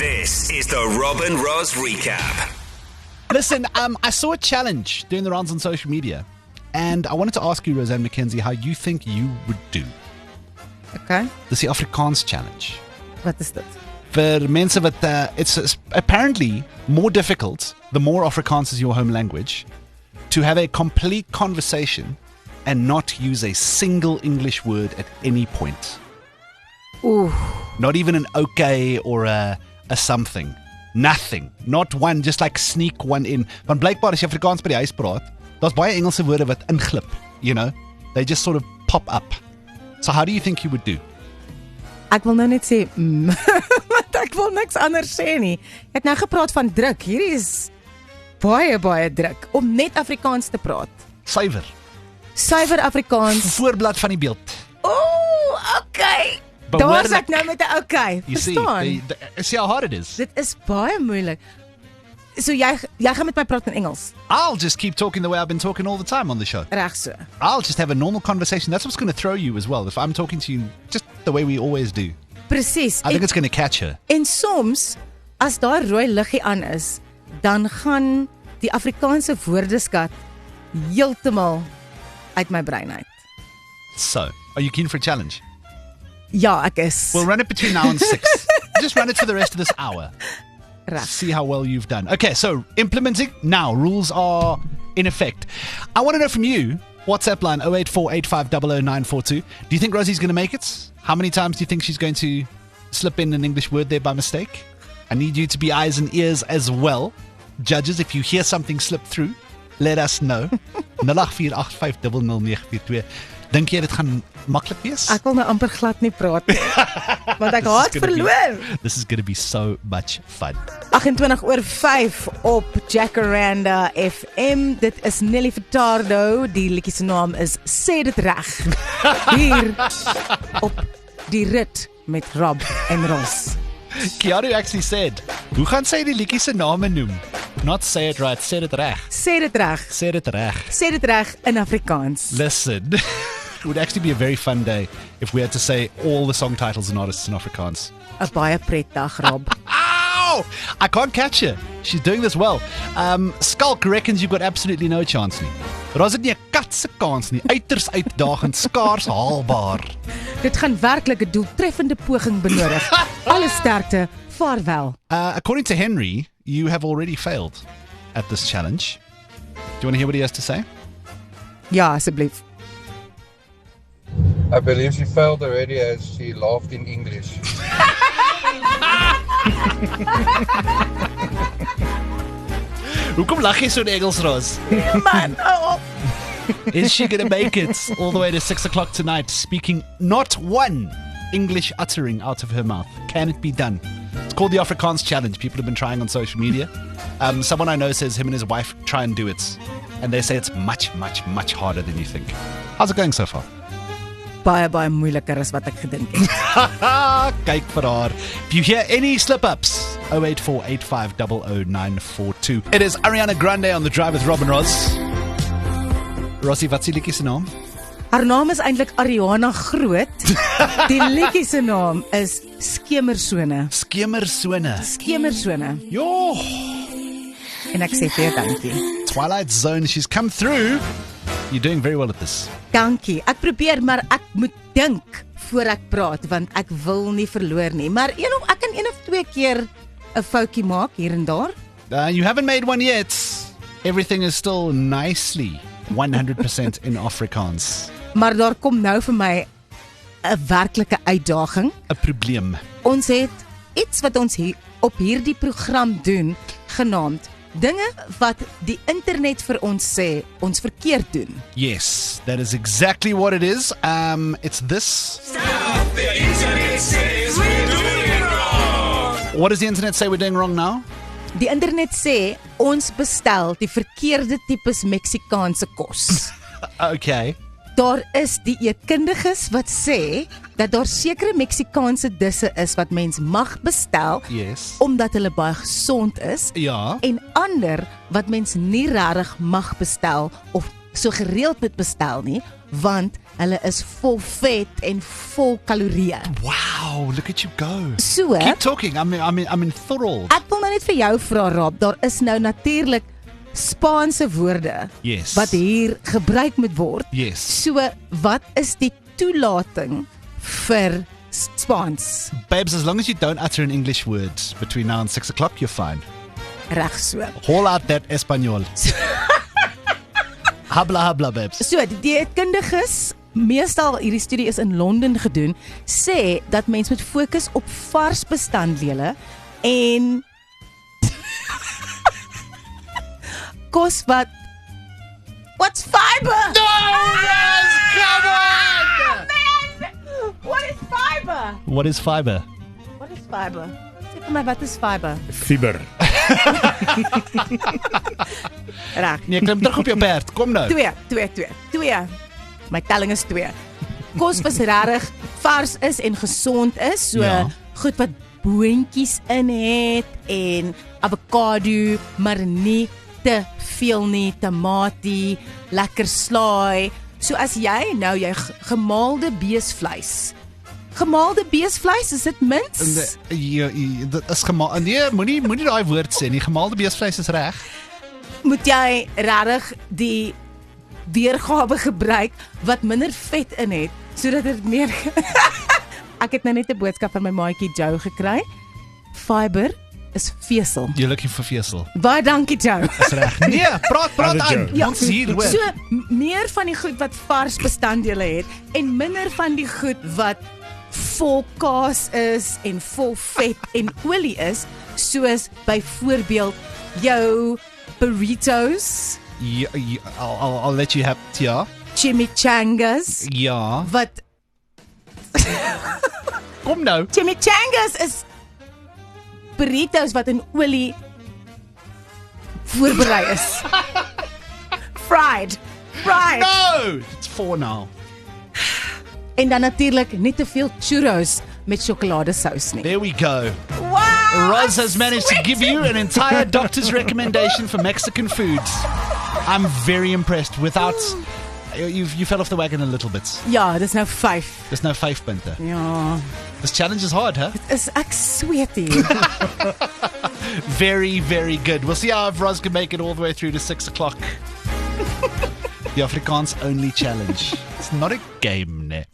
This is the Robin Ross Recap. Listen, I saw a challenge doing the rounds on social media, and I wanted to ask you, Roseanne McKenzie, how you think you would do. Okay, Dis die Afrikaans challenge. wat is dit? Vir mense wat, it's apparently more difficult, the more Afrikaans is your home language, to have a complete conversation and not use a single English word at any point. Oeh, Not even an okay or a something. Nothing. Not one, just like sneak one in. Want blijkbaar as jy Afrikaans by die huis praat, daar's baie Engelse woorde wat inglip, you know? They just sort of pop up. So how do you think you would do? ek wil nou net sê, want ek wil niks anders sê nie. Jy het nou gepraat van druk, hierdie is baie druk, om net Afrikaans te praat. Suiwer. Suiwer Afrikaans. Voorblad van die beeld. Oeh, okay. Behoorlik. Daar is ek nou met 'n okay, You see, verstaan? see how hard it is. Dit is baie moeilik. So jy gaan met my praat in Engels, I'll just keep talking the way I've been talking all the time on the show. reg so. I'll just have a normal conversation. That's what's going to throw you as well. If I'm talking to you just the way we always do. Presies. I think it's going to catch her. En soms, as daar rooi liggie aan is, dan gaan die Afrikaanse woordeskat heeltemal uit my brein uit. So, are you keen for a challenge? Ja, ek is. We'll run it between now and 6. Just run it for the rest of this hour. Reg. See how well you've done. Okay, so implementing now. Rules are in effect. I want to know from you, WhatsApp line 08485000942. Do you think Rosie's going to make it? How many times do you think she's going to slip in an English word there by mistake? I need you to be eyes and ears as well. Judges, if you hear something slip through, let us know. 0848500942. Dink jy dit gaan maklik wees? Ek wil nou amper glad nie praat nie, want ek haat verloor. This is going to be so much fun. 28:05 op Jacaranda FM. Dit is Nelly Furtado. Die liedjie se naam is Sê dit reg. Hier op die rit met Rob en Ross. Keanu actually said, hoe gaan sy die liedjie se name noem? Not say it right, say it reg. Sê dit reg. Say it reg. Sê dit reg in Afrikaans. Listen, it would actually be a very fun day if we had to say all the song titles and artists in Afrikaans. 'n Baie pretdag, Rob. Ow! I can't catch her. She's doing this well. Skulk reckons you've got absolutely no chance nie. Daar's nie 'n kat se kans nie. Uiters uitdagend, skaars haalbaar. Dit gaan werklik 'n doeltreffende poging benodig. Alle sterkte. Vaarwel. According to Henry, you have already failed at this challenge. Do you want to hear what he has to say? Ja, asseblief. I believe she failed already as she laughed in English. Hoekom lag jy so in Engels, Ros? Man, oh. Is she going to make it all the way to 6 o'clock tonight, speaking not one English uttering out of her mouth? Can it be done? It's called the Afrikaans Challenge. People have been trying on social media. Someone I know says him and his wife try and do it, and they say it's much, much, much harder than you think. How's it going so far? Baie moeiliker as wat ek gedink het. Kyk vir haar. If you hear any slip-ups, 08485000942. It is Ariana Grande on the Drive with Robin Ross. Rossie, wat is die liedjie se naam? Haar naam is eintlik Ariana Groot. Die liedjie se naam is Skemersone. Skemersone. Skemersone. Jo, En ek sê vir jou dankie. Twilight Zone, she's come through. You're doing very well at this. Dankie. Ek probeer, maar ek moet dink voor ek praat, want ek wil nie verloor nie. Maar ek kan een of twee keer 'n foutjie maak hier en daar. You haven't made one yet. Everything is still nicely 100% in Afrikaans. Maar daar kom nou vir my 'n werklike uitdaging. 'n Probleem. Ons het iets wat ons hier op hierdie program doen, genaamd dinge wat die internet vir ons sê ons verkeerd doen. Yes, that is exactly what it is. It's this. The internet says we're doing it wrong. What does the internet say we're doing wrong now? Die internet sê ons bestel die verkeerde tipes Meksikaanse kos. Okay. Daar is die eetkundiges wat sê dat daar sekere Meksikaanse disse is wat mens mag bestel, Yes. omdat hulle baie gesond is, Ja. en ander wat mens nie regtig mag bestel of so gereeld moet bestel nie, want hulle is vol vet en vol kalorieë. Wow, look at you go. So, Keep talking. I'm enthralled. ek wil nou net vir jou vra, Rob, daar is nou natuurlik Spaanse woorde Yes. wat hier gebruik moet word. Yes. So, wat is die toelating vir Spaans? Babes, as long as you don't utter an English word between now and 6 o'clock, you're fine. Reg so. Haul out that Espanol. Habla, babes. So, die dieetkundiges, meestal hierdie studie is in Londen gedoen, sê dat mens moet fokus op vars bestanddele en kos wat What's fiber? No, Roz, come on! Man! What is fiber? What is fiber? What is fiber? Sê vir my, wat is fiber? Fiber. Reg. Nee, klim terug op jou perd. Kom nou. 2. My telling is 2. Kos wat regtig vars is en gesond is, so Ja. goed wat boontjies in het en avokado, maar nie te veel nie, tamatie, lekker slaai. So as jy nou jou gemaalde beesvleis. Gemaalde beesvleis, is dit mins? Dit is gemaal. Nee, moenie daai woord sê nie. Gemaalde beesvleis is reg. Moet jy regtig die weergawe gebruik wat minder vet in het sodat dit meer Ek het nou net 'n boodskap van my maatjie Joe gekry. Fiber is vesel. You're looking for vesel. Baie dankie Joe. Dis reg. Nee, praat Ander aan. Joe. Ons is hier hoor. So meer van die goed wat vars bestanddele het en minder van die goed wat vol kaas is en vol vet en olie is, soos byvoorbeeld jou burritos, I'll let you have ja. chimichangas, Ja. wat Kom nou. chimichangas is burritos wat in olie voorberei is. Fried. No! It's 4 now. En dan natuurlik nie te veel churros met sjokoladesous nie. There we go. Wow! Roz has managed to give you an entire doctor's recommendation for Mexican foods. I'm very impressed. Without you fell off the wagon a little bit. Ja, dis nou 5. There's no 5 punter. Ja, This challenge is hard, huh? is ek sweet hier. Very, very good. We'll see how if Roz can make it all the way through to 6 o'clock. The Afrikaans only challenge. It's not a game, ne?